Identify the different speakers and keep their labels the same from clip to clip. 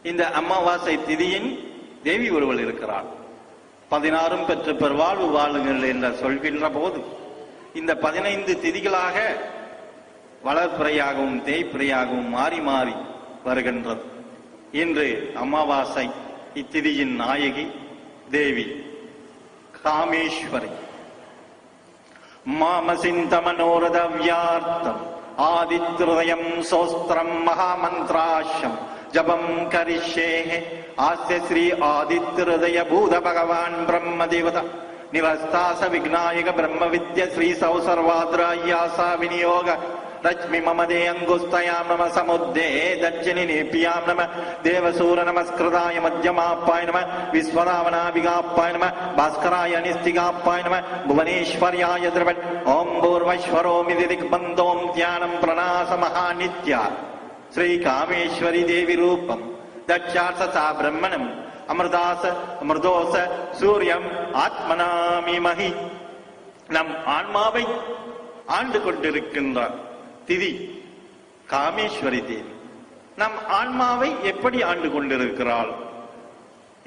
Speaker 1: இந்த அமாவாசை திதியின் தேவி ஒருவள் இருக்கிறாள். 16 பெற்று பெருவாழ்வு வாழுங்கள் என்று சொல்கின்ற போது இந்த 15 திதிகளாக வளர்ப்பிறையாகவும் தேய்ப்பிறையாகவும் மாறி மாறி வருகின்றது. இன்று அமாவாசை இத்திதியின் நாயகி தேவி காமேஸ்வரி. மாமசிந்த மனோரத வியார்த்தம் ஆதித்ருதயம் சோஸ்திரம் மகாமந்திராஷம் ஜபம் கரிஷ்யே ஆஸ்ய ஸ்ரீ ஆதித்ருதய பூத பகவான் பிரம்ம தேவதா நிவஸ்தாச விக்னாயக பிரம்ம வித்ய ஸ்ரீ சௌசர்வாத்ராயாசா விநியோக ரஜ்மி மமதே அங்குஸ்தயாம் நம சமுத்தே தட்சிணி நேபியாம் நம தேவசூர நமஸ்கிருதாய மத்தியமாப்பாய நம விஸ்வதாவனாபிகாப்பாய நம பாஸ்கராய நிஸ்திகாப்பாய நம புவனேஸ்வர்யாய திரவன் ஓம் பூர்வஸ்வரோமிதி திக்பந்தோம் தியானம் பிரணாச மகாநித்யா ஸ்ரீ காமேஸ்வரி தேவி ரூபம் தட்சார்த்தசா பிரம்மணம் அமிர்தாச அமிர்தோச சூரியம் ஆத்மனாமிமஹி. நம் ஆன்மாவை ஆண்டு கொண்டிருக்கின்றார் திதி காமேஸ்வரி தேவி. நம் ஆன்மாவை எப்படி ஆண்டு கொண்டிருக்கிறாள்?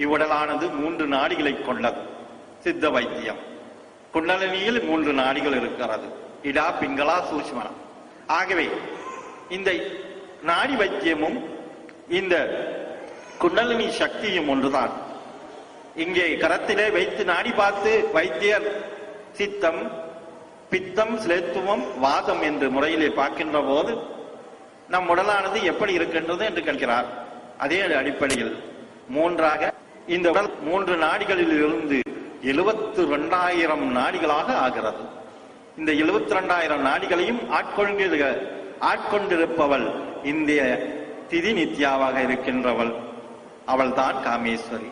Speaker 1: இவ்வுடலானது 3 நாடிகளை கொண்டது. சித்த வைத்தியம் குண்டலினியில் 3 நாடிகள் இருக்கிறது, இடா பிங்களா சூஷ்மனம். ஆகவே இந்த நாடி வைத்தியமும் இந்த குண்டலினி சக்தியும் ஒன்றுதான். இங்கே கரத்திலே வைத்து நாடி பார்த்து வைத்தியர் சித்தம் பித்தம் ஸ்லேத்துவம் வாதம் என்ற முறையிலே பார்க்கின்ற போது நம் உடலானது எப்படி இருக்கின்றது என்று கேட்கிறார். அதே அடிப்படையில் 3ஆக இந்த உடல் 3 நாடிகளில் இருந்து 72,000 நாடிகளாக ஆகிறது. இந்த 72,000 நாடிகளையும் ஆட்கொண்டிருப்பவள் இந்த திதி நித்யாவாக இருக்கின்றவள், அவள்தான் காமேஸ்வரி.